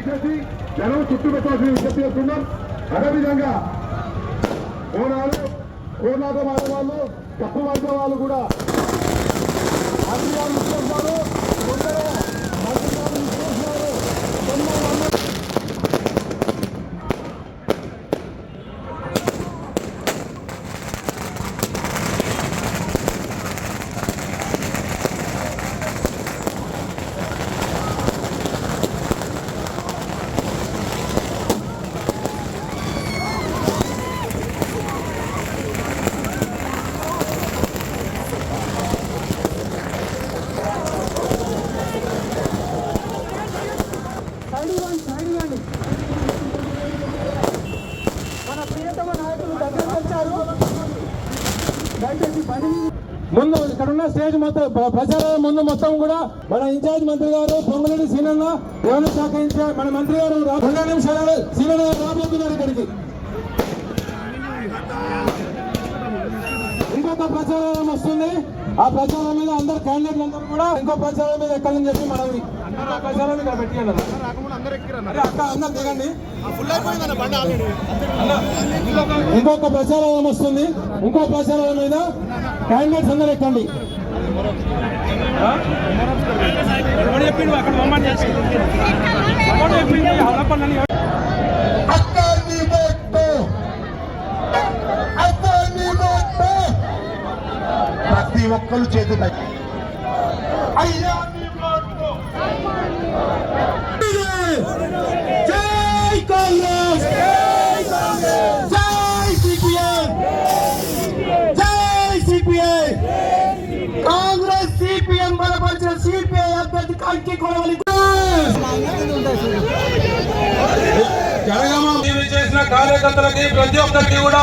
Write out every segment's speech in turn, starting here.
దయచేసి జనం చుట్టుపెట్టాల్సిన విజ్ఞప్తి చేస్తున్నాం. అదేవిధంగా కోనాట వాడే వాళ్ళు తప్పు వర్గ వాళ్ళు కూడా ఆంధ్రాలు ఇచ్చేస్తున్నారు. ముందు ఇక్కడ ఉన్న స్టేజ్ మొత్తం ప్రచారం ముందు మొత్తం కూడా మన ఇన్ఛార్జ్ మంత్రి గారు పొంగులేటి సీనన్న, రెవెన్యూ శాఖ ఇన్ఛార్జ్ మన మంత్రి గారు 2 నిమిషాలు సీనన్న గారు రాబోతున్నారు ఇక్కడికి. ఇంకొక ప్రచారం వస్తుంది. ఆ ప్రచారం మీద అందరు క్యాండిడేట్లు అందరూ కూడా ఇంకో ప్రచారం మీద ఎక్కాలని చెప్పి మనవి. ప్రచారం ఇక్కడ పెట్టియండి అక్క, అందరు దిగండి. ఇంకొక ప్రచారం వస్తుంది. ఇంకో ప్రచారం మీద క్యాండిడేట్స్ అందరూ ఎక్కండి. ప్రతి ఒక్కరు చేతులు జై కాంగ్రెస్, జై సిపిఎం, జై సిపిఐ. కాంగ్రెస్ సిపిఎం బలపరిచిన సిపిఐ అభ్యర్థి కంకి కొనవలి. జనగామ చేసిన కార్యకర్తలకి ప్రతి ఒక్కరికి కూడా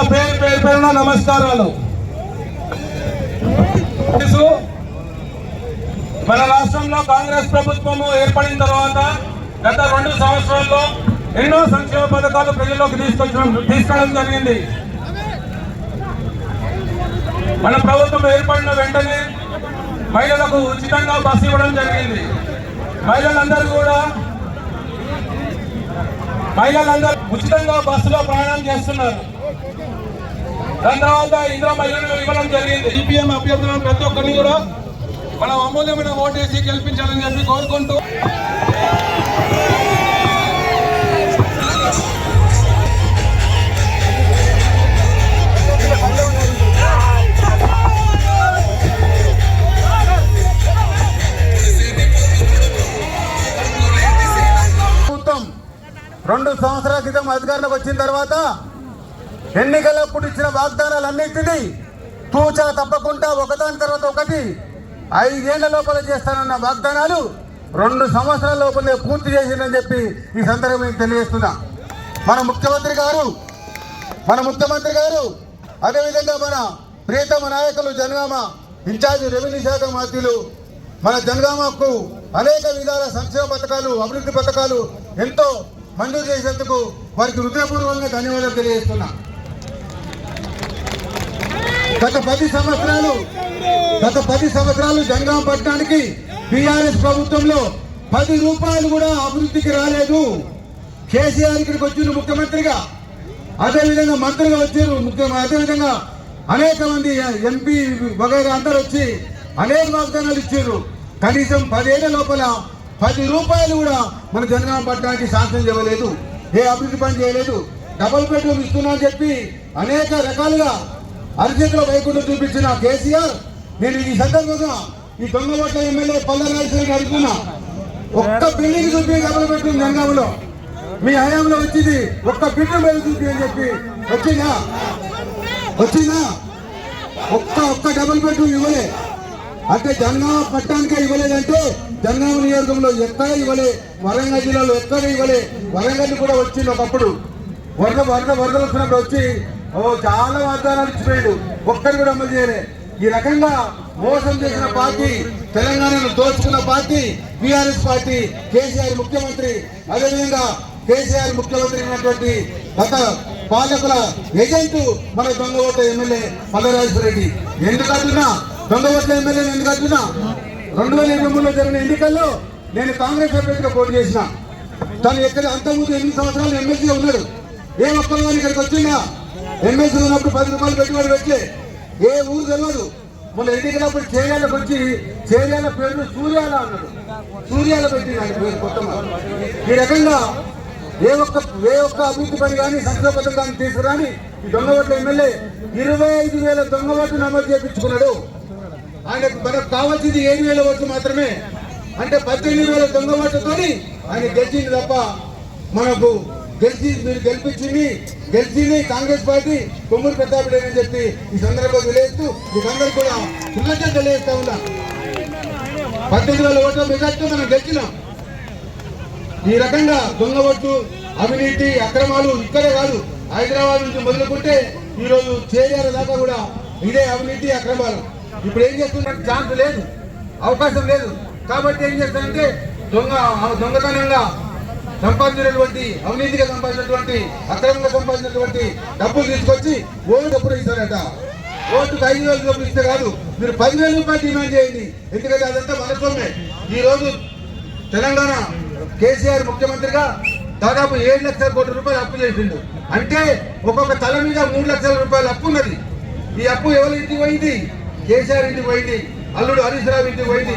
పేరున నమస్కారాలు. మన రాష్ట్రంలో కాంగ్రెస్ ప్రభుత్వము ఏర్పడిన తర్వాత గత 2 సంవత్సరాల్లో ఎన్నో సంక్షేమ పథకాలు ప్రజల్లోకి తీసుకురావడం జరిగింది. మన ప్రభుత్వం ఏర్పడిన వెంటనే మహిళలకు ఉచితంగా బస్సు ఇవ్వడం జరిగింది. మహిళలందరూ ఉచితంగా బస్సులో ప్రయాణం చేస్తున్నారు. దాని తర్వాత ఇందిరా మహిళలు ఇవ్వడం జరిగింది. సిపిఎం అభ్యర్థులను ప్రతి ఒక్కరిని కూడా మనం అమూల్యమైన ఓటేసి గెలిపించాలని చెప్పి కోరుకుంటూ ప్రభుత్వం 2 సంవత్సరాల క్రితం అధికారంలోకి వచ్చిన తర్వాత ఎన్నికలప్పుడు ఇచ్చిన వాగ్దానాలన్నింటినీ తూచా తప్పకుండా ఒకదాని తర్వాత ఒకటి 5 ఏళ్ల లోపల చేస్తానన్న వాగ్దానాలు 2 సంవత్సరాల లోపలే పూర్తి చేసిందని చెప్పి ఈ సందర్భంగా తెలియజేస్తున్నా. మన ముఖ్యమంత్రి గారు అదేవిధంగా మన ప్రియతమ నాయకులు జనగామ ఇన్ఛార్జ్ రెవెన్యూ శాఖ మంత్రులు మన జనగామకు అనేక విధాల సంక్షేమ పథకాలు, అభివృద్ధి పథకాలు ఎంతో మంజూరు చేసేందుకు వారికి హృదయపూర్వకంగా ధన్యవాదాలు తెలియజేస్తున్నా. గత 10 సంవత్సరాలు జనగామ పట్టణానికి టీఆర్ఎస్ ప్రభుత్వంలో 10 రూపాయలు కూడా అభివృద్ధికి రాలేదు. కేసీఆర్ ఇక్కడికి వచ్చిండు ముఖ్యమంత్రిగా, అదేవిధంగా మంత్రులుగా వచ్చారు, అదేవిధంగా అనేక మంది ఎంపీ వగైరా అందరూ వచ్చి అనేక వాగ్దానాలు ఇచ్చారు. కనీసం 10 ఏళ్ల లోపల 10 రూపాయలు కూడా మన జనగామ పట్టణానికి శాంక్షన్ చేయలేదు. ఏ అభివృద్ధి పని చేయలేదు. డబుల్ బెడ్రూమ్ ఇస్తున్నా అని చెప్పి అనేక రకాలుగా అర్జెంట్లో వైకుంఠం చూపించిన కేసీఆర్, నేను ఈ సందర్భంగా ఈ దొంగబట్ల ఎమ్మెల్యే పల్లెరాజేశ్వరికి అడుగుతున్నా, ఒక్క బిల్డింగ్ చూపి డబుల్ బెడ్రూమ్ జనగామలో మీ హయాంలో వచ్చింది, ఒక్క బెడ్రూమ్ చూపి అని చెప్పి వచ్చిందా? ఒక్క డబుల్ బెడ్రూమ్ ఇవ్వలే. అంటే జనగామ పట్టణానికే ఇవ్వలేదంటే జనగామ నియోజకంలో ఎక్కడ ఇవ్వలే, వరంగల్ జిల్లాలో ఎక్కడ ఇవ్వలే. వరంగల్ కూడా వచ్చింది ఒకప్పుడు, వరదలు వచ్చినప్పుడు వచ్చి చాలా వాగ్దానాలు ఇచ్చిపోయాడు, ఒక్కరు కూడా అమలు చేయలే. ఈ రకంగా మోసం చేసిన పార్టీ, తెలంగాణను దోచుకున్న పార్టీ టీఆర్ఎస్ పార్టీ. కేసీఆర్ ముఖ్యమంత్రి, అదేవిధంగా కేసీఆర్ ముఖ్యమంత్రి అయినటువంటి గత పాలకుల ఏజెంట్ మన దొంగోట ఎమ్మెల్యే పల్లెరాజేశ్వర రెడ్డి. ఎందుకంటున్నా దొంగోట్ల ఎమ్మెల్యేని ఎందుకంటున్నా, 2023లో జరిగిన ఎన్నికల్లో నేను కాంగ్రెస్ అభ్యర్థిగా పోటీ చేసిన. తను ఎక్కడ అంతకుముందు 8 సంవత్సరాలు ఎమ్మెల్సీగా ఉన్నాడు. ఏ ఒక్కరు ఇక్కడికి వచ్చిందా? ఎమ్మెల్సీ ఉన్నప్పుడు 10 రూపాయలు పెట్టుబడి పెట్టలే. ఏ ఊరు తెలియదు. మొన్న ఎన్నికలప్పుడు చేర్యాలకు వచ్చి చేర్యాల పేరు సూర్యాల అన్నాడు. సూర్యాల పెట్టింది ఆయన పేరు కొత్తగా. ఈ రకంగా ఏ ఒక్క అభివృద్ధి పని కానీ సంక్షేమ పథకం కానీ తీసుకురాని ఈ దొంగ ఓట్ల ఎమ్మెల్యే 25,000 దొంగ ఓట్లు నమోదు చేయించుకున్నాడు. ఆయనకు మనకు కావాల్సింది 7,000 ఓట్లు మాత్రమే. అంటే 18,000 దొంగ ఓట్లతో ఆయన గెలిచింది తప్ప మనకు మీరు గెలిచింది కాంగ్రెస్ పార్టీ కొమ్మూరు ప్రతాప్ అని చెప్పి ఈ సందర్భంగా తెలియజేస్తూ మీకందరూ కూడా కృతజ్ఞతలు తెలియజేస్తా ఉన్నా. 18,000 ఓట్ల మెజార్టీతో మనం గెలిచినాం. ఈ రకంగా దొంగ ఓట్లు, అవినీతి, అక్రమాలు ఇక్కడే కాదు, హైదరాబాద్ నుంచి మొదలుకుంటే ఈ రోజు చేర్యాల దాకా కూడా ఇదే అవినీతి, అక్రమాలు. ఇప్పుడు ఏం చేస్తున్నారు? ఛాన్స్ లేదు, అవకాశం లేదు. కాబట్టి ఏం చేస్తారంటే దొంగతనంగా సంపాదించినటువంటి, అవినీతిగా సంపాదించినటువంటి, అక్రమంగా సంపాదించినటువంటి డబ్బులు తీసుకొచ్చి ఓటు డబ్బులు ఇస్తారట. ఓటుకు 5,000 డబ్బులు ఇస్తే కాదు, మీరు 10,000 రూపాయలు డిమాండ్ చేయండి. ఎందుకంటే అదంతా మన సొమ్మే. ఈ రోజు తెలంగాణ కేసీఆర్ ముఖ్యమంత్రిగా దాదాపు 7 లక్షల కోట్ల రూపాయలు అప్పు చేసిండు. అంటే ఒక్కొక్క తల మీద 3 లక్షల రూపాయలు అప్పు ఉన్నది. ఈ అప్పు ఎవరి ఇంటికి పోయింది? కేసీఆర్ ఇంటికి పోయింది, అల్లుడు హరీష్ రావు ఇంటికి పోయింది,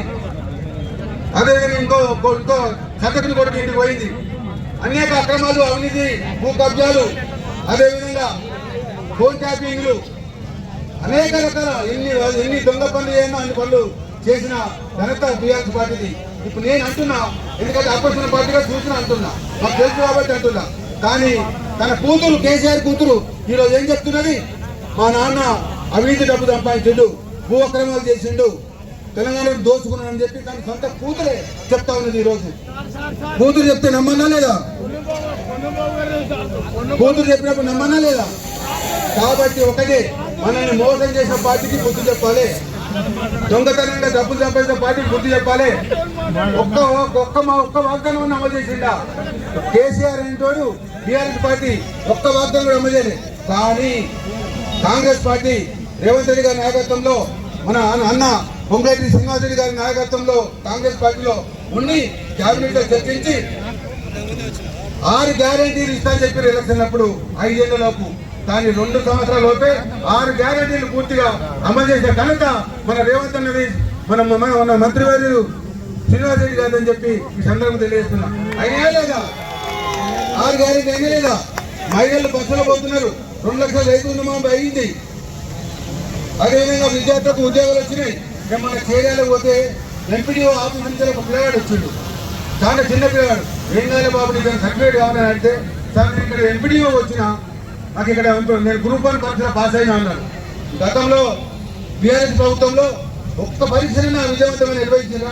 అదేవిధంగా ఇంకో కథకుని కొడుకు ఇంటికి పోయింది. అనేక అక్రమాలు, అవినీతి, భూ కబ్జాలు, అదేవిధంగా ఫోన్ ట్యాపింగ్లు, అనేక రకాల ఎన్ని దొంగ పనులు చేయనో అన్ని పనులు చేసిన ఘనత టీఆర్ఎస్ పార్టీది. ఇప్పుడు నేను అంటున్నా, ఎందుకంటే అపోజిషన్ పార్టీగా చూసిన అంటున్నా, నాకు తెలుసు కాబట్టి అంటున్నా. కానీ తన కూతురు, కేసీఆర్ కూతురు ఈరోజు ఏం చెప్తున్నది? మా నాన్న అవినీతి డబ్బు సంపాదించిండు, భూ అక్రమాలు చేసిండు, తెలంగాణను దోచుకున్నాడని చెప్పి తన సొంత కూతురే చెప్తా ఉన్నది. ఈరోజు కూతురు చెప్తే నమ్మన్నా లేదా? కూతురు చెప్పినప్పుడు నమ్మన్నా లేదా? కాబట్టి ఒకటే, మనల్ని మోసం చేసిన పార్టీకి బుద్ధి చెప్పాలి, దొంగతనంగా డబ్బులు సంపాదించిన పార్టీకి బుద్ధి చెప్పాలి. ఒక్క వాగ్దానం అమలు చేసిండా కేసీఆర్ అంటోడు? టీఆర్ఎస్ పార్టీ ఒక్క వాగ్దానం అమలు చేయలేదు. కానీ కాంగ్రెస్ పార్టీ రేవంత్ రెడ్డి గారి నాయకత్వంలో, మన అన్న పొంగులేటి శ్రీనివాసరెడ్డి గారి నాయకత్వంలో కాంగ్రెస్ పార్టీలో ఉండి క్యాబినెట్ లో చర్చించి 6 గ్యారెంటీలు ఇస్తారని చెప్పారు ఎలక్షన్ అప్పుడు 5 ఏళ్లలోపు. కానీ 2 సంవత్సరాల లోపే 6 గ్యారెంటీలు పూర్తిగా అమలు చేసే ఘనత మన రేవంత్ అన్నది, మన మంత్రివర్యులు శ్రీనివాసరెడ్డి గారు అని చెప్పి ఈ సందర్భం తెలియజేస్తున్నా. అయినా లేదా? 6 గ్యారెంటీ అయినా లేదా? మహిళలు బస్సులో పోతున్నారు, 2 లక్షల రైతు రుణమాఫీ అయింది. అదేవిధంగా విద్యార్థులకు ఉద్యోగాలు వచ్చినాయి. మన చేర్యాలకు పోతే ఎంపీడీఓ ఆఫీస్ నుంచి ఒక పిల్లగాడు వచ్చిండు, చాలా చిన్న పిల్లగాడు. ఏం కాలే బాబు, నీకు సర్టిఫికేట్ కావాలని అంటే, సార్ నేను ఇక్కడ ఎంపీడీఓ వచ్చిన, నాకు ఇక్కడ నేను గ్రూప్ 1 పరీక్షలో పాస్ అయినా అన్నాడు. గతంలో బీఆర్ఎస్ ప్రభుత్వంలో ఒక్క పరీక్షను విజయవంతంగా నిర్వహించిన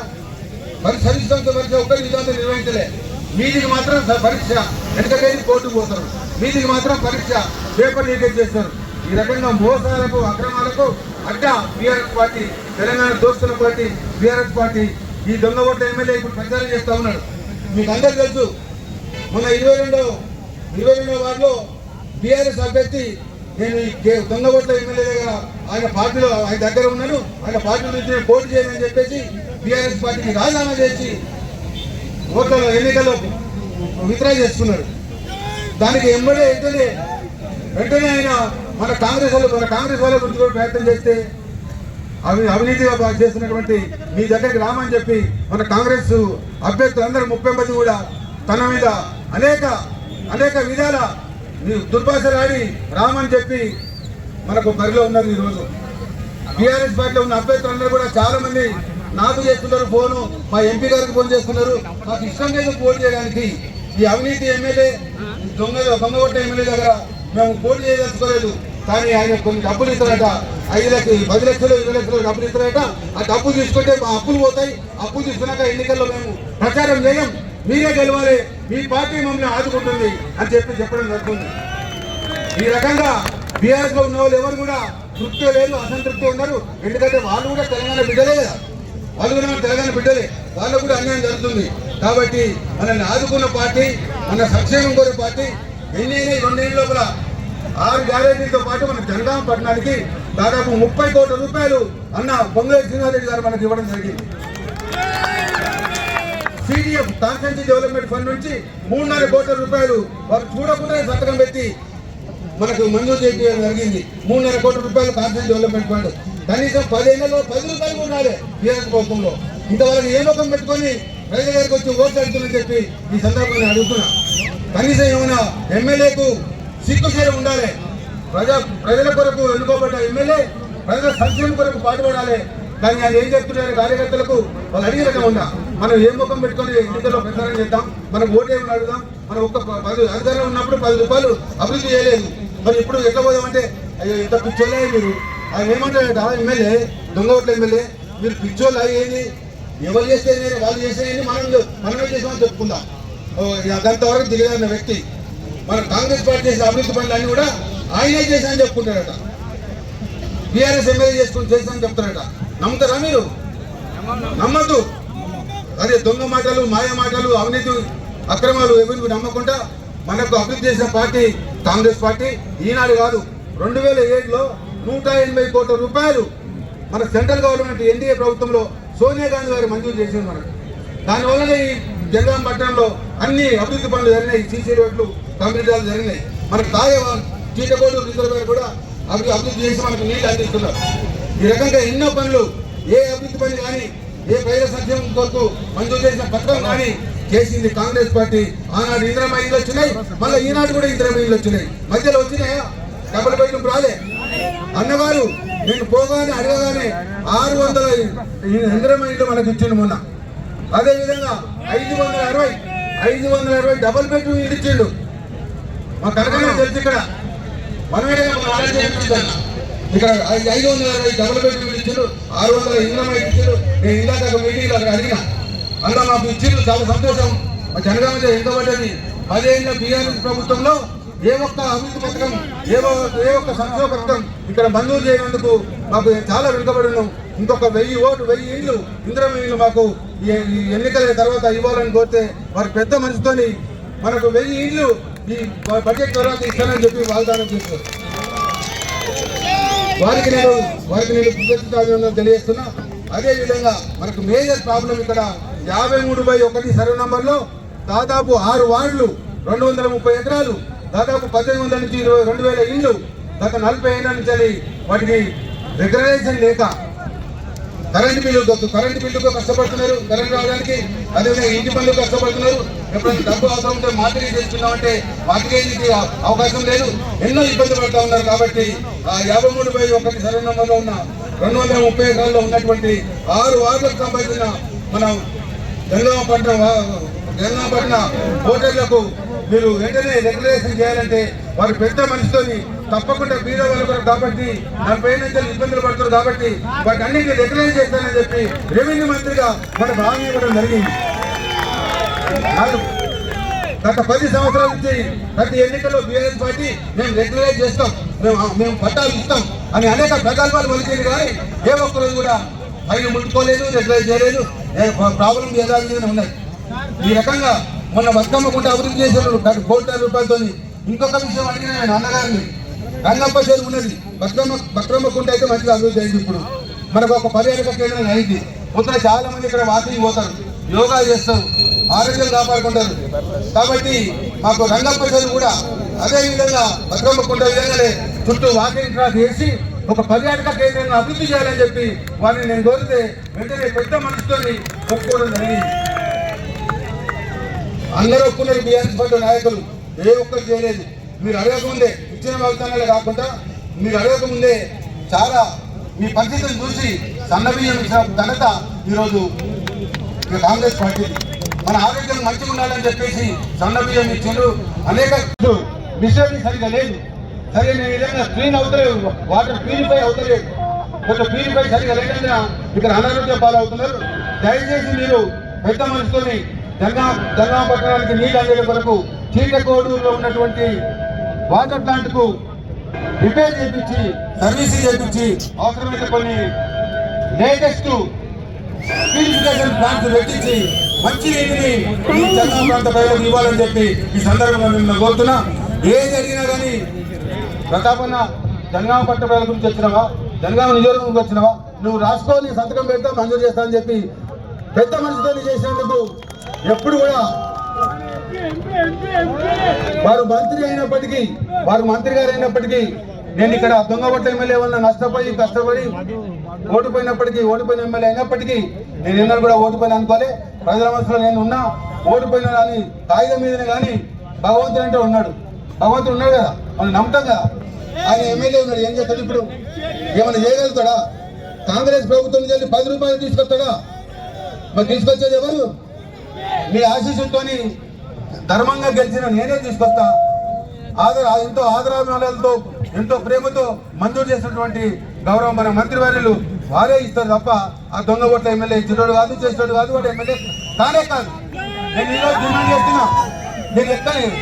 సరిస్థానిక పరీక్ష ఒక్కరి విజయవంతం నిర్వహించలే. మీదికి మాత్రం పరీక్ష వెనకకేసి కోర్టుకు పోతారు, మీదికి మాత్రం పరీక్ష పేపర్ లీకేజ్ చేస్తారు. ఈ రకంగా మోసాలకు, అక్రమాలకు అడ్డా బీఆర్ఎస్ పార్టీ, తెలంగాణ దోస్తుల పార్టీ బీఆర్ఎస్ పార్టీ. ఈ దొంగ ఓట్ల ఎమ్మెల్యే ఇప్పుడు ప్రచారం చేస్తా ఉన్నాడు. మీకు అందరు తెలుసు, మొన్న 22వ వార్డులో బీఆర్ఎస్ అభ్యర్థి నేను దొంగ ఓట్ల ఎమ్మెల్యే దగ్గర ఆయన పార్టీలో ఆయన దగ్గర ఉన్నాను, ఆయన పార్టీ నుంచి పోటీ చేయమని చెప్పేసి బీఆర్ఎస్ పార్టీకి రాజీనామా చేసి ఓట్లలో ఎన్నికల్లో విత్డ్రా చేసుకున్నాడు. దానికి వెంటనే ఆయన మన కాంగ్రెస్ వాళ్ళ గురించి కూడా ప్రయత్నం చేస్తే అవినీతిగా చేస్తున్నటువంటి మీ దగ్గరికి రామని చెప్పి మన కాంగ్రెస్ అభ్యర్థులందరూ 30 మంది కూడా తన మీద అనేక విధాల దుర్భాషలాడి రామని చెప్పి మనకు బరిలో ఉన్నారు. ఈరోజు బీఆర్ఎస్ పార్టీలో ఉన్న అభ్యర్థులందరూ కూడా చాలా మంది నాకు చేస్తున్నారు ఫోను, మా ఎంపీ గారికి ఫోన్ చేస్తున్నారు, నాకు ఇష్టం లేదు పోటీ చేయడానికి. ఈ అవినీతి ఎమ్మెల్యే, దొంగ ఓట్ల ఎమ్మెల్యే దగ్గర మేము పోటీ చేయదలుచుకోలేదు. కానీ ఆయన కొన్ని డబ్బులు ఇస్తారట, 5 లక్షలు, 10 లక్షలు, 20 లక్షలు డబ్బులు ఇస్తారట. ఆ డబ్బులు తీసుకుంటే మా అప్పులు పోతాయి, అప్పులు తీసుకున్నాక ఎన్నికల్లో మేము ప్రచారం చేయం, మీరే గెలవాలి, మీ పార్టీ మమ్మల్ని ఆదుకుంటుంది అని చెప్పడం జరుగుతుంది. ఈ రకంగా బీఆర్ఎస్ లో ఉన్న వాళ్ళు ఎవరు కూడా తృప్తి లేదు, అసంతృప్తి ఉన్నారు. ఎందుకంటే వాళ్ళు కూడా తెలంగాణ బిడ్డలే కదా, వాళ్ళకు కూడా అన్యాయం జరుగుతుంది. కాబట్టి మనల్ని ఆదుకున్న పార్టీ, మన సంక్షేమం కోరే పార్టీ. ఎన్నైనా 2 ఏళ్ళ లోపల 6 గ్యారెంటీలతో పాటు మన జనగామ పట్టణానికి దాదాపు 30 కోట్ల రూపాయలు అన్న పొంగులేటి శ్రీనివాసరెడ్డి గారు మనకు ఇవ్వడం జరిగింది. CDF కాన్స్టిట్యూన్సీ డెవలప్మెంట్ ఫండ్ నుంచి 3.5 కోట్ల రూపాయలు వారు చూడకుండా సంతకం పెట్టి మనకు మంజూరు చేయడం జరిగింది. 3.5 కోట్ల రూపాయలు కాన్స్టిట్యూన్సీ డెవలప్మెంట్ ఫండ్. కనీసం 10 ఏళ్లలో 10 రూపాయలు కూడా రాలే టీఆర్ఎస్ ప్రభుత్వంలో. ఇంతవరకు ఏ ముఖం పెట్టుకొని ప్రజల దగ్గరికి వచ్చి ఓట్లు అడుగుతుందని చెప్పి ఈ సందర్భంగా అడుగుతున్నా. కనీసం ఏమైనా ఎమ్మెల్యేకు సిగ్గుశీలం ఉండాలి. ప్రజల కొరకు ఎన్నుకోబడ్డ ఎమ్మెల్యే ప్రజల సంక్షేమం కొరకు పాటుపడాలి. కానీ ఆయన ఏం చెప్తున్నారు కార్యకర్తలకు వాళ్ళు అడిగి రకముందా మనం ఏ ముఖం పెట్టుకొని ఎన్నికల్లో ప్రచారం చేద్దాం, మనం ఓటేమని అడుగుదాం. మనం ఒక్క 10 అధికారంలో ఉన్నప్పుడు 10 రూపాయలు అభివృద్ధి చేయలేదు. మరి ఇప్పుడు ఎట్లా పోదామంటే అయ్యో ఇంత పిచ్చోళ్ళే మీరు. ఆయన ఏమంటారట ఎమ్మెల్యే దొంగ ఓట్ల ఎమ్మెల్యే మీరు పిచ్చోళ్ళు అయ్యేది ఎవరు చేస్తే వాళ్ళు చేసేది మనమే చేసామని చెప్పుకుందాం. అంతవరకు దిగజారిన వ్యక్తి. మన కాంగ్రెస్ పార్టీ చేసిన అభివృద్ధి పనులన్నీ కూడా ఆయనే చేశానని చెప్పుకుంటారట. టీఆర్ఎస్ ఎమ్మెల్యే చేసుకుని చేశానని చెప్తారట. నమ్ముతారా మీరు? నమ్మద్దు. అదే దొంగ మాటలు, మాయ మాటలు, అవినీతి అక్రమాలు ఎవరికి నమ్మకుండా మనకు అభివృద్ధి చేసిన పార్టీ కాంగ్రెస్ పార్టీ. ఈనాడు కాదు 2007లో 180 కోట్ల రూపాయలు మన సెంట్రల్ గవర్నమెంట్ ఎన్డీఏ ప్రభుత్వంలో సోనియా గాంధీ గారు మంజూరు చేసింది మనకు. దానివల్లనే ఈ జనగాం పట్టణంలో అన్ని అభివృద్ధి పనులు జరిగినాయి. సీసీ రోడ్లు కంప్లీట్ జరిగినాయి. మనకు తాగే చీటకోడు రిజర్వేర్ కూడా అభివృద్ధి చేసి మనకు నీళ్ళు అందిస్తున్నారు. ఈ రకంగా ఎన్నో పనులు ఏ అభివృద్ధి పని కానీ ఏ ప్రజల సంక్షేమం కొరకు మంజూరు చేసిన పథకం కానీ చేసింది కాంగ్రెస్ పార్టీ. ఆనాడు ఇందిరమ్మ ఇళ్ళు వచ్చినాయి, మళ్ళీ ఈనాడు కూడా ఇందిరమ్మ ఇళ్ళు వచ్చినాయి. మధ్యలో వచ్చినాయా? డబుల్ బెడ్రూమ్ రాలే. అన్నగారు నేను పోగానే అడగగానే 600 ఇందిరమ్మ ఇళ్ళు మనకు ఇచ్చిండు మొన్న. అదేవిధంగా 560 డబుల్ బెడ్రూమ్ ఇల్లు ఇచ్చిండు. మా కనకనే తెలుసు ఇక్కడ మనమే ఇక్కడ 560 డబుల్ బెడ్రూమ్ ఇచ్చారు, 600 ఇందిరమ్మ ఇచ్చారు. నేను ఇందాక మీటింగ్లో అక్కడ అడిగిన అందులో మాకు ఇచ్చారు, చాలా సంతోషం. మా జనగామ ఎంత పడ్డది. 10 ఏళ్ళ టీఆర్ఎస్ ప్రభుత్వంలో ఏ ఒక్క అభివృద్ధి పథకం ఏ ఒక్క సంక్షేమ పథకం ఇక్కడ మంజూరు చేయనందుకు మాకు చాలా వెనుకబడి ఉన్నాం. ఇంకొక 1000 ఇళ్ళు ఇందిరమ్మ ఇళ్ళు మాకు ఈ ఎన్నికల తర్వాత ఇవ్వాలని కోరితే వారి పెద్ద మనసుతోని మనకు 1000 ఇళ్ళు ఈ బడ్జెట్ తర్వాత ఇస్తానని చెప్పి వాగ్దానం చేస్తారు. వారికి నేను కృతజ్ఞతలు తెలియజేస్తున్నా. అదేవిధంగా మనకు మేజర్ ప్రాబ్లం ఇక్కడ 53/1 సర్వే నంబర్లో దాదాపు 6 వార్డులు, 230 ఎకరాలు, దాదాపు 1800 నుంచి 2000 ఇళ్ళు గత 40 ఏళ్ళ నుంచి వాటికి రెగ్యులరైజేషన్ లేక కరెంటు బిల్లుకు కష్టపడుతున్నారు. కరెంట్ రావడానికి అదేవిధంగా ఇంటి పనులు కష్టపడుతున్నారు. ఎప్పుడైనా డబ్బు అవసరం ఉంటే మార్కెట్ చేస్తున్నామంటే మార్కెట్ అవకాశం లేదు. ఎన్నో ఇబ్బంది పడుతూ ఉన్నారు. కాబట్టి ఆ 53/1 సర్వే నంబర్లో ఉన్న 230 ఎకరాల్లో ఉన్నటువంటి 6 వార్డులకు సంబంధించిన మనం జనగామపట్నం ఓటర్లకు మీరు వెంటనే రెగ్యులేషన్ చేయాలంటే వారు పెద్ద మనిషితోని తప్పకుండా బీద వాళ్ళు కాబట్టి 40 ఏళ్ళ నుంచి ఇబ్బందులు పడుతున్నారు. కాబట్టి వాటి అన్నింటినీ రెగ్యులేట్ చేస్తానని చెప్పి రెవెన్యూ మంత్రిగా మన భాగం ఇవ్వడం జరిగింది. గత 10 సంవత్సరాల నుంచి ప్రతి ఎన్నికల్లో బీఆర్ఎస్ పార్టీ మేము రెగ్యులేట్ చేస్తాం, మేము పట్టాలు ఇస్తాం అని అనేక ప్రకల్పాలు పలికేది. కానీ ఏ ఒక్కరోజు కూడా పైన ముట్టుకోలేదు, రెగ్యులేట్ చేయలేదు. ప్రాబ్లం యథావిధిగానే ఉన్నాయి. ఈ రకంగా మొన్న బతుకమ్మకుంట అభివృద్ధి చేశారు కోట్ల రూపాయలతో. ఇంకొక విషయం అడిగిన నేను అన్నగారిని, రంగప్ప చెరువు ఉన్నది, బతుకమ్మకుంట అయితే మంచిగా అభివృద్ధి అయింది. ఇప్పుడు మనకు ఒక పర్యాటక కేంద్రం అయింది. మొత్తం చాలా మంది ఇక్కడ వాకింగ్ పోతారు, యోగా చేస్తారు, ఆరోగ్యం కాపాడుకుంటారు. కాబట్టి మాకు రంగప్ప చెరువు కూడా అదేవిధంగా బతుకమ్మకుంట విధంగానే చుట్టూ వాకింగ్ ట్రాక్ వేసి ఒక పర్యాటక కేంద్రాన్ని అభివృద్ధి చేయాలని చెప్పి వారిని నేను కోరితే వెంటనే పెద్ద మనసుతో ఒప్పుకోవడం జరిగింది. అందరూ ఒప్పుకున్నారు. బీఆర్ఎస్ పార్టీ నాయకులు ఏ ఒక్కరు చేయలేదు. మీరు అడగకముందే ఇచ్చిన వాగ్దానాలే కాకుండా మీరు అడగకముందే చాలా మీ పరిస్థితిని చూసి సన్నబియ్యం ఇచ్చిన ఘనత ఈరోజు కాంగ్రెస్ పార్టీ. మన ఆరోగ్యం మంచిగా ఉండాలని చెప్పేసి సన్నబియ్యం ఇచ్చారు. అనేక విషయాన్ని సరిగా లేదు, సరైన విధంగా క్లీన్ అవుతలేదు, వాటర్ ప్యూరిఫై అవుతలేదు, కొంచెం ప్యూరిఫై సరిగా లేకుండా ఇక్కడ అనారోగ్యం పాలవుతున్నారు. దయచేసి మీరు పెద్ద మనసుతోని జనగామ పట్టణానికి నీళ్ళు అందే వరకు చీకకోడూరులో ఉన్నటువంటి వాటర్ ప్లాంట్ కు రిపేర్ చేయించి సర్వీసింగ్ చేయించి అవసరమైన కొన్ని లేటెస్ట్ ప్యూరిఫికేషన్ ప్లాంట్స్ పెట్టించి మంచి నీటిని ఈ జనగామ ప్రాంత ప్రజలకు ఇవ్వాలని చెప్పి ఈ సందర్భంగా మిమ్మల్ని కోరుతున్నా. ఏది జరిగినా కానీ ప్రతాపన్న జనగామ పట్ట ప్రజల గురించి వచ్చినావా, జనగామ నియోజకవర్గం గురించి వచ్చినావా, నువ్వు రాసుకోని సంతకం పెడతా మంజూరు చేస్తా అని చెప్పి పెద్ద మనిషితో చేసినందుకు ఎప్పుడు కూడా వారు మంత్రి అయినప్పటికీ, వారు మంత్రి గారు అయినప్పటికీ, నేను ఇక్కడ దొంగ ఓట్ల ఎమ్మెల్యే వల్ల నష్టపోయి కష్టపడి ఓడిపోయిన ఎమ్మెల్యే అయినప్పటికీ నేను ఎన్నడూ కూడా ఓడిపోయిన అనుకోలే. ప్రజల మనసులో నేను ఉన్నా, ఓడిపోయినా కానీ కాగితం మీదనే కానీ భగవంతుడు అంటే ఉన్నాడు. భగవంతుడు ఉన్నాడు కదా, మనం నమ్ముతాం కదా. ఆయన ఎమ్మెల్యే ఉన్నాడు, ఏం చేస్తాడు ఇప్పుడు? ఏమైనా చేయగలుగుతాడా? కాంగ్రెస్ ప్రభుత్వం నుంచి 10 రూపాయలు తీసుకొస్తాడా? మరి తీసుకొచ్చేది ఎవరు? మీ ఆశీస్సులతోని ధర్మంగా గెలిచిన నేనే తీసుకొస్తా. ఎంతో ఆదరాభిమానాలతో, ఎంతో ప్రేమతో మంజూరు చేసినటువంటి గౌరవం మన మంత్రివర్యులు వారే ఇస్తారు తప్ప ఆ దొంగ ఓట్ల ఎమ్మెల్యే ఇచ్చినోడు కాదు, చేసినోడు కాదు, వాడు ఎమ్మెల్యే కానే కాదు. నేను ఈరోజు డిమాండ్ చేస్తున్నా, నేను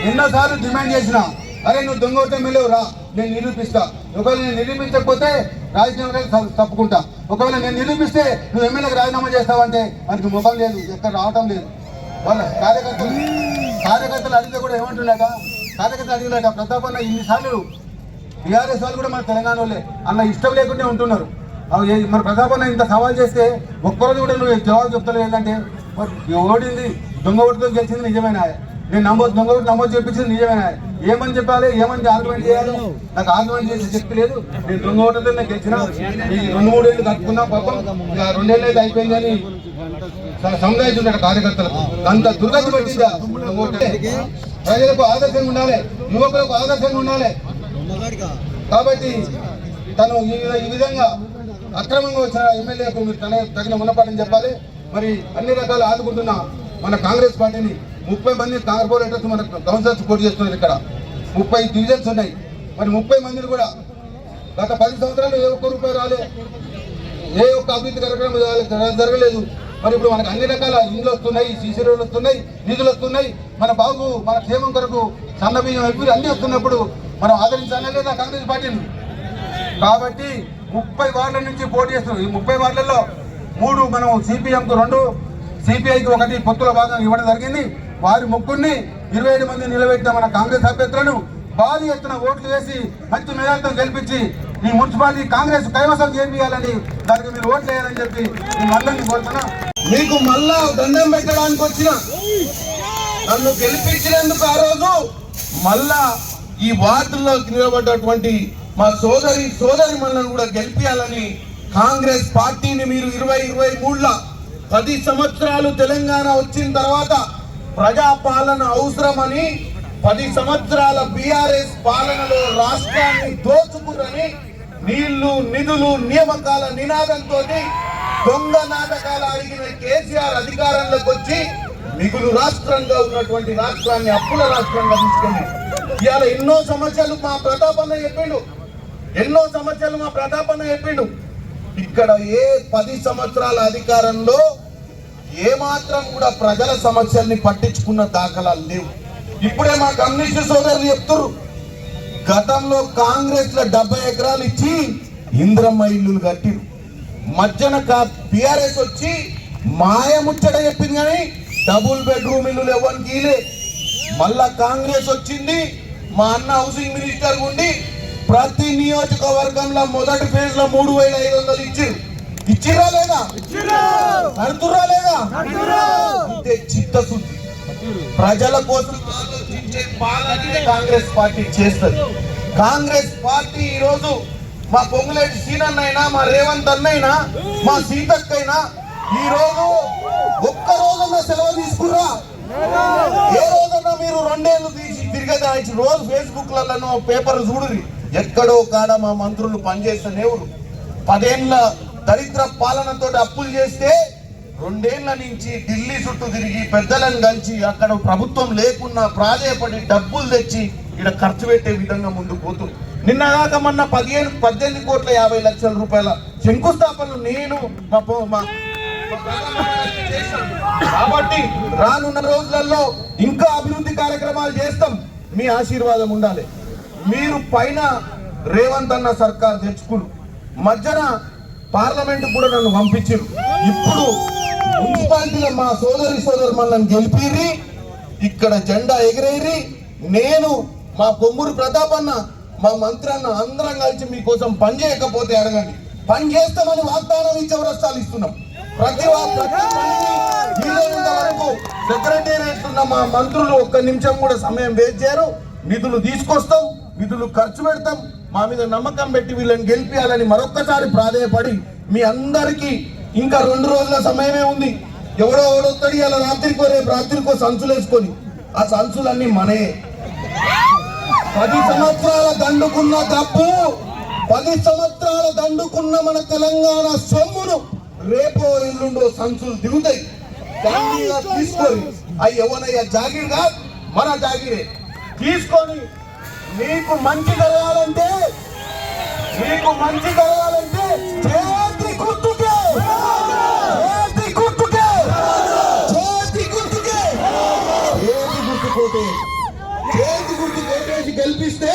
ఎన్నోసార్లు డిమాండ్ చేసినా, అరే నువ్వు దొంగ ఓట్ల ఎమ్మెల్యే రా, నేను నిరూపిస్తా. ఒకవేళ నేను నిరూపించకపోతే రాజీనామా తప్పుకుంటా. ఒకవేళ నేను నిరూపిస్తే నువ్వు ఎమ్మెల్యేకి రాజీనామా చేస్తావంటే మనకి ముఖం లేదు, ఎక్కడ రావటం లేదు. వాళ్ళ కార్యకర్తలు అడిగితే కూడా ఏమంటున్నాక, కార్యకర్తలు అడిగినాక ప్రతాపన్న ఇన్నిసార్లు టీఆర్ఎస్ వాళ్ళు కూడా మన తెలంగాణ వాళ్ళే అన్న ఇష్టం లేకుండా ఉంటున్నారు. మన ప్రతాపన్న ఇంత సవాల్ చేస్తే ఒక్కరోజు కూడా నువ్వు జవాబు చెప్తలేదు. ఏంటంటే ఓడింది దొంగ ఓటుతో గెలిచింది నిజమేనా, నేను దొంగ ఓటు నమోదు చేయించింది నిజమేనా, ఏమని చెప్పాలి, ఏమని ఆర్గ్యుమెంట్ చేయాలి? నాకు ఆర్గ్యుమెంట్ చేసి శక్తి లేదు. నేను దొంగ ఓటుతో నేను గెలిచిన, ఈ 2-3 ఏళ్ళు కట్టుకున్నా పాపం, 2 ఏళ్ళు అయితే అయిపోయింది అని సముదాయించున్నాడు కార్యకర్తలకు. అంత దుర్గతి పట్టిందా? ప్రజలకు ఆదర్శంగా ఉండాలి, యువకులకు ఆదర్శంగా ఉండాలి. కాబట్టి తను ఈ విధంగా అక్రమంగా వచ్చిన ఎమ్మెల్యేకు మీరు తగిన మునపాటని చెప్పాలి. మరి అన్ని రకాలు ఆదుకుంటున్న మన కాంగ్రెస్ పార్టీని 30 మంది కార్పొరేటర్స్ మన కౌన్సిలర్స్ పోటీ చేస్తున్నారు. ఇక్కడ 30 డివిజన్స్ ఉన్నాయి. మరి 30 మందిని కూడా గత 10 సంవత్సరాలు ఏ ఒక్క రూపాయి రాలే, ఏ ఒక్క అభివృద్ధి కార్యక్రమం జరగలేదు. మరి ఇప్పుడు మనకు అన్ని రకాల ఇండ్లు వస్తున్నాయి, సీసీ రోడ్లు వస్తున్నాయి, నిధులు వస్తున్నాయి. మన బాబు మన క్షేమం కొరకు సన్నబియ్యం అయిపోయి అన్ని వస్తున్నప్పుడు మనం ఆదరించాలే లేదా కాంగ్రెస్ పార్టీని? కాబట్టి 30 వార్డుల నుంచి పోటీ చేస్తున్నాం. ఈ 30 వార్డులలో 3 మనం సిపిఎంకు 2, సిపిఐకి 1 పొత్తుల భాగంగా ఇవ్వడం జరిగింది. వారి ముగ్గురిని 27 మంది నిలబెట్టిన మన కాంగ్రెస్ అభ్యర్థులను భారీ ఎత్తున ఓట్లు వేసి మంచి మెజార్టీతో గెలిపించి ఈ మున్సిపాలిటీ కాంగ్రెస్ కైవసం చేయాలని, దానికి మీరు ఓట్లు వేయాలని చెప్పి నేను అందరినీ కోరుతున్నా. మీకు మళ్ళా దండం పెట్టడానికి వచ్చిన, నన్ను గెలిపించినందుకు ఆ రోజు మళ్ళా ఈ వార్డుల్లో నిలబడ్డటువంటి మా సోదరి మనల్ని కూడా గెలిపించాలని కాంగ్రెస్ పార్టీని మీరు 2023లో 10 సంవత్సరాలు తెలంగాణ వచ్చిన తర్వాత ప్రజాపాలన అవసరమని 10 సంవత్సరాల బీఆర్ఎస్ పాలనలో రాష్ట్రాన్ని దోచుకురని నీళ్లు నిధులు నియామకాల నినాదంతో దొంగ నాటకాలు ఆడిన కేసీఆర్ అధికారంలోకి వచ్చి మిగులు రాష్ట్రంగా ఉన్నటువంటి రాష్ట్రాన్ని అప్పుల రాష్ట్రంగా తీసుకెళ్ళి ఇవాళ ఎన్నో సమస్యలు మా ప్రతాపన్న చెప్పిండు. ఇక్కడ ఏ 10 సంవత్సరాల అధికారంలో ఏమాత్రం కూడా ప్రజల సమస్యల్ని పట్టించుకున్న దాఖలాలు లేవు. ఇప్పుడే మా కమ్యూనిస్ట్ సోదరులు చెప్తున్నారు, గతంలో కాంగ్రెస్ లో 70 ఎకరాలు ఇచ్చి ఇంద్రమ్మ ఇల్లులు కట్టిరు. మధ్యన బీఆర్ఎస్ వచ్చి మాయముచ్చట చెప్పింది కానీ డబుల్ బెడ్రూమ్ ఇల్లులు ఎవరికి ఇలే. మళ్ళా కాంగ్రెస్ వచ్చింది, మా అన్న హౌసింగ్ మినిస్టర్ ఉండి ప్రతి నియోజకవర్గంలో మొదటి ఫేజ్ లో 3500 ఇచ్చిరా లేదా, కడుతురా లేదా? అంతే చిత్తశుద్ధి. ప్రజల కోసం ఆలోచించే పాలన కాంగ్రెస్ పార్టీ చేస్తుంది. కాంగ్రెస్ పార్టీ ఈరోజు మా పొంగులేటి సీనన్నైనా, మా రేవంత్ అన్నైనా, మా సీతక్కైనా ఈరోజు ఒక్క రోజున సెలవు తీసుకురా? ఏ రోజున మీరు 2 ఏళ్ళు తీసి తిరగదాచి రోజు ఫేస్బుక్ లలో పేపర్లు చూడురి, ఎక్కడో కాడ మా మంత్రులు పనిచేస్తేనేవుడు 10 ఏళ్ల దరిద్ర పాలనతో అప్పులు చేస్తే 2 ఏళ్ల నుంచి ఢిల్లీ చుట్టూ తిరిగి పెద్దలను కలిసి అక్కడ ప్రభుత్వం లేకున్నా ప్రాధేయపడి డబ్బులు తెచ్చి ఇక్కడ ఖర్చు పెట్టే విధంగా ముందుకు పోతుంది. నిన్నగాక మొన్న 18 కోట్ల 50 లక్షల రూపాయల శంకుస్థాపనలు నేను కాబట్టి రానున్న రోజులలో ఇంకా అభివృద్ధి కార్యక్రమాలు చేస్తాం. మీ ఆశీర్వాదం ఉండాలి. మీరు పైన రేవంత్ అన్న సర్కార్ తెచ్చుకుని మధ్యన పార్లమెంట్ కూడా నన్ను పంపించారు. ఇప్పుడు మున్సిపాలిటీలో మా సోదరు మనల్ని గెలిపిరి, ఇక్కడ జెండా ఎగిరేరి, నేను మా కొమ్మూరు ప్రతాప్ అన్న మా మంత్రి అన్న అందరం కలిసి మీకోసం పని చేయకపోతే అడగండి, పని చేస్తామని వాగ్దానం ఇచ్చి వరస్తాలు ఇస్తున్నాం. ప్రతి వరకు సెక్రటేరియట్ ఉన్న మా మంత్రులు ఒక్క నిమిషం కూడా సమయం వేస్ట్ చేయరు. నిధులు తీసుకొస్తాం, నిధులు ఖర్చు పెడతాం, మా మీద నమ్మకం పెట్టి వీళ్ళని గెలిపించాలని మరొక్కసారి ప్రాధేయపడి మీ అందరికీ ఇంకా 2 రోజుల సమయమే ఉంది. ఎవడో వస్తాడు ఇలా రాత్రికో రేపు రాత్రికో సంచులు వేసుకొని, ఆ సంచులన్నీ మనే 10 సంవత్సరాల దండుకున్న డబ్బు, 10 సంవత్సరాల దండుకున్న మన తెలంగాణ సొమ్మును రేపో ఎల్లుండో సంచులు దిగుతాయి. తీసుకొని అవి ఎవరయ్యా జాగీర్ కాదు, మన జాగీరే తీసుకొని మీకు మంచి జరగాలంటే చేతి గుర్తుకే గెలిపిస్తే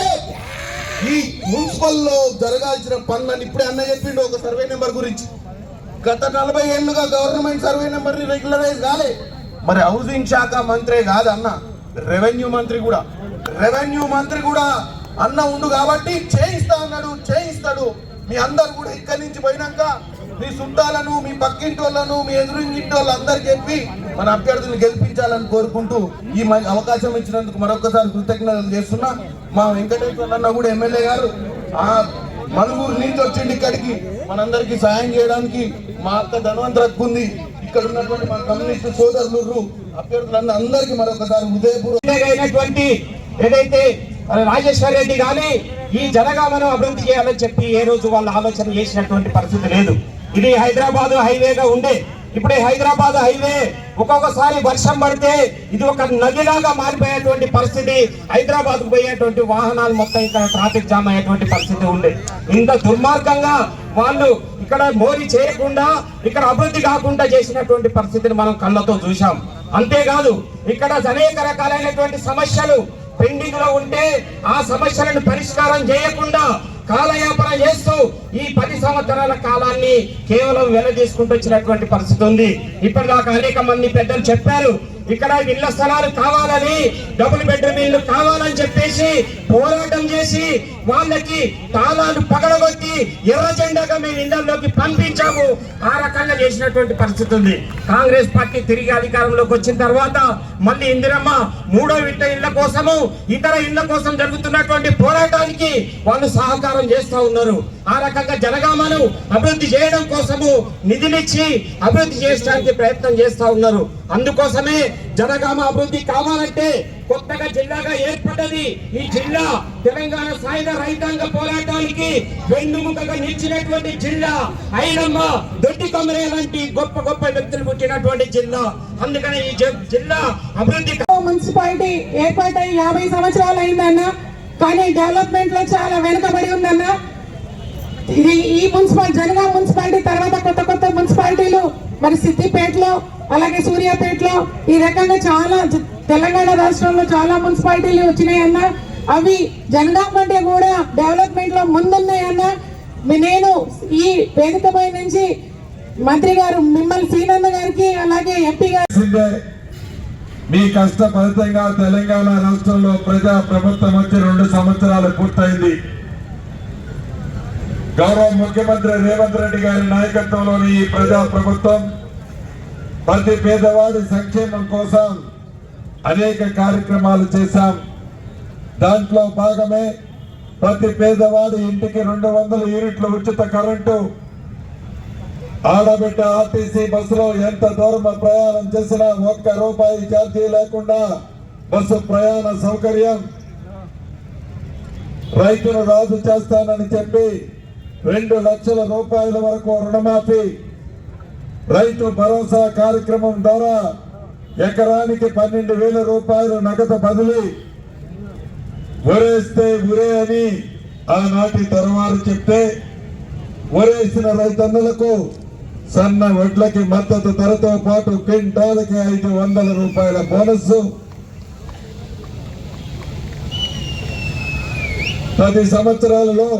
ఈ మున్సిపల్ లో జరగాల్సిన పనులని ఇప్పుడే అన్న చెప్పిండు. ఒక సర్వే నెంబర్ గురించి గత 40 ఏళ్లుగా గవర్నమెంట్ సర్వే నెంబర్ ని రెగ్యులరైజ్ కాలే. మరి హౌసింగ్ శాఖ మంత్రే కాదు అన్న, రెవెన్యూ మంత్రి కూడా అన్న ఉండు కాబట్టి చేయిస్తా అన్నాడు, చేయిస్తాడు. మీ అందరు కూడా ఇక్కడి నుంచి పోయినాక మీ చుట్టాలను, మీ పక్కింటి వాళ్ళను, మీ ఎదురింటి వాళ్ళందరూ చెప్పి మన అభ్యర్థులను గెలిపించాలని కోరుకుంటూ ఈ అవకాశం ఇచ్చినందుకు మరొకసారి కృతజ్ఞతలు చేస్తున్నా. మా వెంకటేశ్వర అన్న కూడా ఎమ్మెల్యే గారు మనుగూరు నుంచి వచ్చిండి ఇక్కడికి మనందరికీ సాయం చేయడానికి. మా అక్క ధనవంతరకు ఉంది, ఇక్కడ ఉన్నటువంటి మా కమ్యూనిస్ట్ సోదరులు అభ్యర్థులన్న అందరికీ మరొకసారి హృదయపూర్వకమైనటువంటి ఏదైతే రాజేశ్వర్ రెడ్డి గాని ఈ జనగామను అభివృద్ధి చేయాలని చెప్పి ఏ రోజు వాళ్ళు ఆలోచన చేసినటువంటి పరిస్థితి లేదు. ఇది హైదరాబాద్ హైవేగా ఉండే, ఇప్పుడే హైదరాబాద్ హైవే ఒక్కొక్కసారి వర్షం పడితే ఇది ఒక నదిలాగా మారిపోయేటువంటి పరిస్థితి. హైదరాబాద్ కు పోయేటువంటి వాహనాలు మొత్తం ఇక్కడ ట్రాఫిక్ జామ్ అయ్యేటువంటి పరిస్థితి ఉండే. ఇంత దుర్మార్గంగా వాళ్ళు ఇక్కడ మోరీ చేయకుండా ఇక్కడ అభివృద్ధి కాకుండా చేసినటువంటి పరిస్థితిని మనం కళ్ళతో చూసాం. అంతేకాదు ఇక్కడ అనేక రకాలైనటువంటి సమస్యలు పెండింగ్ లో ఉంటే ఆ సమస్యలను పరిష్కారం చేయకుండా కాలయాపన చేస్తూ ఈ 10 సంవత్సరాల కాలాన్ని కేవలం వెనదీసుకుంటూ వచ్చినటువంటి పరిస్థితి ఉంది. ఇప్పటిదాకా అనేక మంది పెద్దలు చెప్పారు, ఇక్కడ ఇళ్ల స్థలాలు కావాలని, డబుల్ బెడ్రూమ్ ఇల్లు కావాలని చెప్పేసి పోరాటం చేసి వాళ్ళకి తాళాలు పగలగొట్టి ఎర్ర జెండాగా మేము ఇళ్లలోకి పంపించాము. ఆ రకంగా చేసినటువంటి పరిస్థితి ఉంది. కాంగ్రెస్ పార్టీ తిరిగి అధికారంలోకి వచ్చిన తర్వాత మళ్ళీ ఇందిరమ్మ 3వ విడత ఇళ్ల కోసము, ఇతర ఇళ్ల కోసం జరుగుతున్నటువంటి పోరాటానికి వాళ్ళు సహకారం చేస్తూ ఉన్నారు. ఆ రకంగా జనగామను అభివృద్ధి చేయడం కోసము నిధులిచ్చి అభివృద్ధి చేయడానికి ప్రయత్నం చేస్తూ ఉన్నారు. అందుకోసమే జనగామ అభివృద్ధి కావాలంటే కొత్తగా జిల్లాగా ఏర్పడ్డది. ఈ జిల్లా తెలంగాణ సాయుధ రైతాంగ పోరాటానికి వెన్నుముకగా నిలిచినటువంటి జిల్లా. ఐలమ్మ, దొడ్డి కొమరే లాంటి గొప్ప గొప్ప వ్యక్తులు పుట్టినటువంటి జిల్లా. అందుకని ఈ జిల్లా అభివృద్ధి. మున్సిపాలిటీ ఏర్పాటై 50 సంవత్సరాలు అయిందన్న, కానీ డెవలప్మెంట్ లో చాలా వెనుకబడి ఉందన్న. ఇది ఈ జనగామ మున్సిపాలిటీ తర్వాత కొత్త కొత్త మున్సిపాలిటీలు మరి సిద్దిపేటలో అలాగే సూర్యాపేటలో ఈ రకంగా చాలా తెలంగాణ రాష్ట్రంలో చాలా మున్సిపాలిటీలు వచ్చినాయన్న. అవి జనగామ కంటే కూడా డెవలప్మెంట్ లో ముందున్నాయన్న. నేను ఈ వేదికపై నుంచి మంత్రి గారు మిమ్మల్ని సీనన్న గారికి అలాగే ఎంపీ గారు మీ కష్ట ఫలితంగా తెలంగాణ రాష్ట్రంలో ప్రజా ప్రభుత్వం వచ్చి 2 సంవత్సరాలు పూర్తయింది. గౌరవ ముఖ్యమంత్రి రేవంత్ రెడ్డి గారి నాయకత్వంలోని ఈ ప్రజా ప్రభుత్వం ప్రతి పేదవాడి సంక్షేమం కోసం అనేక కార్యక్రమాలు చేశాం. దాంట్లో భాగమే ప్రతి పేదవాడి ఇంటికి 200 యూనిట్ల ఉచిత కరెంటు, ఆడబిడ్డ ఆర్టీసీ బస్సులో ఎంత దూరం ప్రయాణం చేసినా ₹1 ఛార్జీ లేకుండా బస్సు ప్రయాణ సౌకర్యం, రైతును రాజు చేస్తానని చెప్పి 2 లక్షల రూపాయల వరకు రుణమాఫీ, రైతు భరోసా కార్యక్రమం ద్వారా ఎకరానికి 12,000 రూపాయలు నగదు బదిలీ, ఒరేస్తే ఉరే అని ఆనాటి తరువారు చెప్తే ఒరేసిన రైతన్నులకు సన్న వడ్లకి మద్దతు ధరతో పాటు క్వింటాలకి 500 రూపాయల బోనస్, 10 సంవత్సరాలలో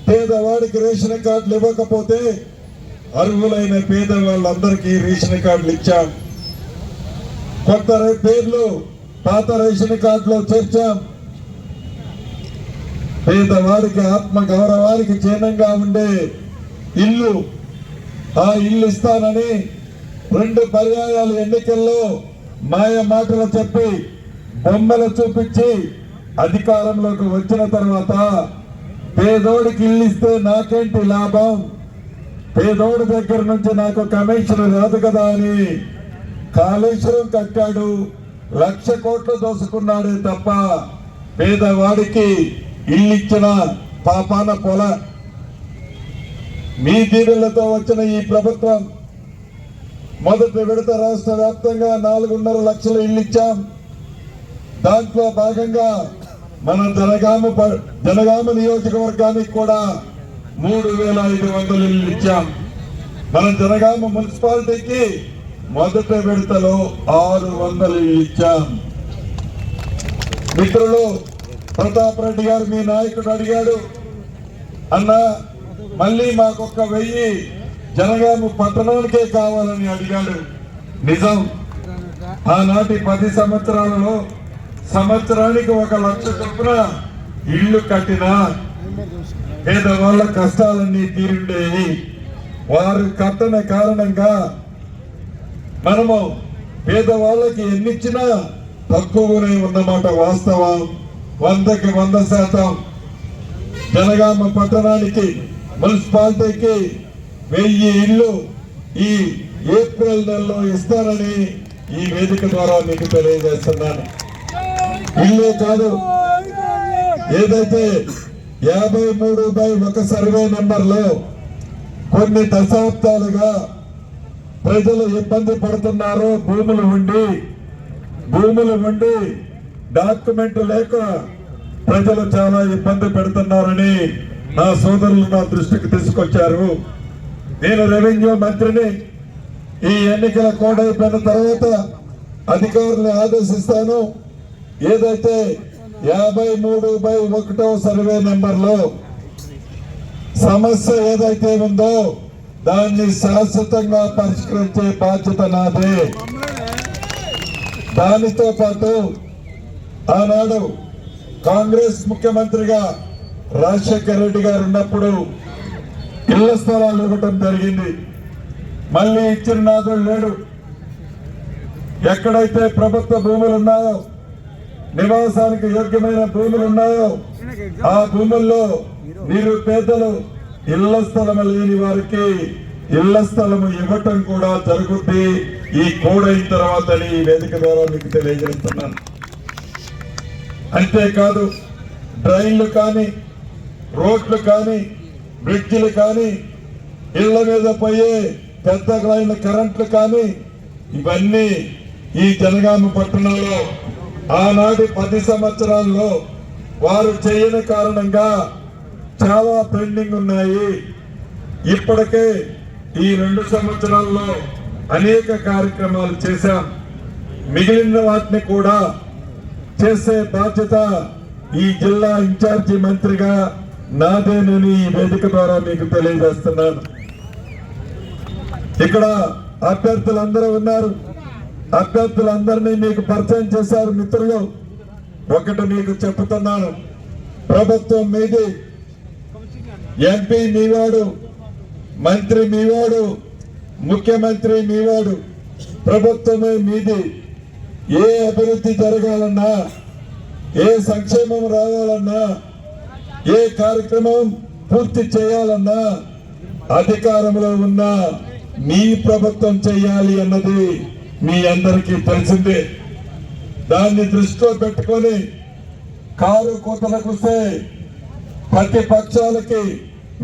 పేదవాడికి రేషన్ కార్డులు ఇవ్వకపోతే అర్హులైన పేదవాళ్ళందరికీ రేషన్ కార్డులు ఇచ్చాం. కొత్త పేర్లు పాత రేషన్ కార్డులో చేర్చాం. పేదవాడికి ఆత్మ గౌరవానికి చిహ్నంగా ఉండే ఇల్లు ఆ ఇల్లు ఇస్తానని 2 పర్యాయాలు ఎన్నికల్లో మాయ మాటలు చెప్పి బొమ్మలు చూపించి అధికారంలోకి వచ్చిన తర్వాత పేదోడికి ఇల్లు ఇస్తే నాకేంటి లాభం, పేదోడి దగ్గర నుంచి నాకు కమిషన్ రాదు కదా అని కాళేశ్వరం కట్టాడు, 1,00,000 కోట్లు దోసుకున్నాడే తప్ప పేదవాడికి ఇల్లు ఇచ్చిన పాపాన పొల. మీ దీవెనలతో వచ్చిన ఈ ప్రభుత్వం మొదటి విడత రాష్ట్ర వ్యాప్తంగా 4.5 లక్షల ఇల్లు ఇచ్చాం. దాంట్లో భాగంగా మన జనగామ నియోజకవర్గానికి కూడా 3,500 ఇల్లు ఇచ్చాం. మన జనగామ మున్సిపాలిటీకి మొదటి విడతలో 600 ఇల్లు ఇచ్చాం. మిత్రులు, ప్రతాప్ రెడ్డి గారు మీ నాయకుడు అడిగాడు, అన్న మళ్ళీ మాకొక 1000 జనగామ పట్టణానికే కావాలని అడిగాడు. నిజం, ఆనాటి 10 సంవత్సరాలలో సంవత్సరానికి 1,00,000 చొప్పున ఇల్లు కట్టినా పేదవాళ్ళ కష్టాలన్నీ తీరుండేవి. వారు కట్టన కారణంగా మనము పేదవాళ్ళకి ఎన్నిచ్చినా తక్కువనే ఉన్నమాట వాస్తవం. 100కి 100%. జనగామ పట్టణానికి మున్సిపాలిటీకి 1000 ఇల్లు ఈ ఏప్రిల్ నెలలో ఇస్తారని ఈ వేదిక ద్వారా మీకు తెలియజేస్తున్నాను. ఇల్లే కాదు, ఏదైతే 53/1 సర్వే నెంబర్లో కొన్ని దశాబ్దాలుగా ప్రజలు ఇబ్బంది పడుతున్నారో, భూములు ఉండి డాక్యుమెంట్ లేక ప్రజలు చాలా ఇబ్బంది పెడుతున్నారని నా సోదరులు నా దృష్టికి తీసుకొచ్చారు. నేను రెవెన్యూ మంత్రిని. ఈ ఎన్నికల కోడ్ అయిపోయిన తర్వాత అధికారులను ఆదేశిస్తాను. ఏదైతే 53/1 సర్వే నెంబర్లో సమస్య ఏదైతే ఉందో దాన్ని శాశ్వతంగా పరిష్కరించే బాధ్యత నాదే. దానితో పాటు ఆనాడు కాంగ్రెస్ ముఖ్యమంత్రిగా రాజశేఖర రెడ్డి గారు ఉన్నప్పుడు ఇళ్ల స్థలాలు ఇవ్వటం జరిగింది. మళ్ళీ ఇచ్చిన నాదుడు లేడు. ఎక్కడైతే ప్రభుత్వ భూములు ఉన్నాయో, నివాసానికి యోగ్యమైన భూములు ఉన్నాయో ఆ భూముల్లో నిరుపేదలు ఇళ్ల స్థలము లేని వారికి ఇళ్ల స్థలము ఇవ్వటం కూడా జరుగుద్ది ఈ కోడ్ అయిన తర్వాత ఈ వేదిక ద్వారా మీకు తెలియజేస్తున్నాను. అంతేకాదు, డ్రైన్లు కానీ, రోడ్లు కానీ, బ్రిడ్జిలు కానీ, ఇళ్ల మీద పోయే పెద్ద లైన్ల కరెంట్లు కానీ, ఇవన్నీ ఈ జనగామ పట్టణంలో ఆనాటి 10 సంవత్సరాల్లో వారు చేయని కారణంగా చాలా పెండింగ్ ఉన్నాయి. ఇప్పటికే ఈ 2 సంవత్సరాల్లో అనేక కార్యక్రమాలు చేశాం. మిగిలిన వాటిని కూడా చేసే బాధ్యత ఈ జిల్లా ఇన్ఛార్జి మంత్రిగా నాదేనని ఈ వేదిక ద్వారా మీకు తెలియజేస్తున్నాను. ఇక్కడ అభ్యర్థులందరూ ఉన్నారు. అభ్యర్థులందరినీ మీకు పరిచయం చేశారు మిత్రులు. ఒకటి మీకు చెప్తున్నాను, ప్రభుత్వం మీది, ఎంపీ మీవాడు, మంత్రి మీవాడు, ముఖ్యమంత్రి మీవాడు, ప్రభుత్వమే మీది. ఏ అభివృద్ధి జరగాలన్నా, ఏ సంక్షేమం రావాలన్నా, ఏ కార్యక్రమం పూర్తి చేయాలన్నా అధికారంలో ఉన్న మీ ప్రభుత్వం చేయాలి అన్నది మీ అందరికీ తెలిసిందే. దాన్ని దృష్టిలో పెట్టుకొని కారు కోతలకు వస్తే ప్రతిపక్షాలకి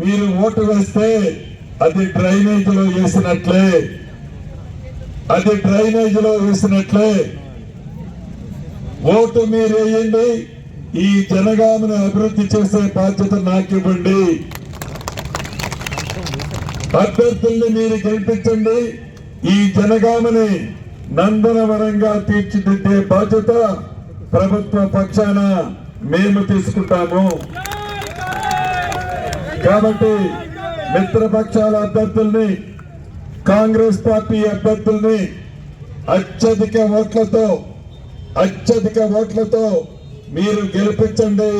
మీరు ఓటు వేస్తే అది డ్రైనేజీలో వేసినట్లే. ఓటు మీరు వేయండి, ఈ జనగామను అభివృద్ధి చేసే బాధ్యత నాకు ఇవ్వండి. అభ్యర్థుల్ని మీరు గెలిపించండి, ఈ జనగామని నందనవనంగా తీర్చిదిద్దే బాధ్యత ప్రభుత్వ పక్షాన మేము తీసుకుంటాము. కాబట్టి మిత్రపక్షాల అభ్యర్థుల్ని, కాంగ్రెస్ పార్టీ అభ్యర్థుల్ని అత్యధిక ఓట్లతో మీరు గెలిపించండి.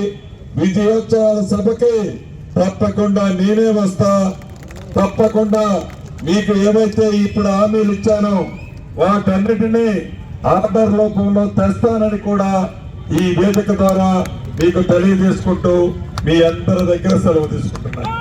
విజయోత్సవాల సభకి తప్పకుండా నేనే వస్తా, తప్పకుండా మీకు ఏవైతే ఇప్పుడు హామీలు ఇచ్చానో వాటన్నిటినీ ఆర్డర్ రూపంలో తెస్తానని కూడా ఈ వేదిక ద్వారా మీకు తెలియజేసుకుంటూ మీ అందరి దగ్గర సెలవు తీసుకుంటున్నాను.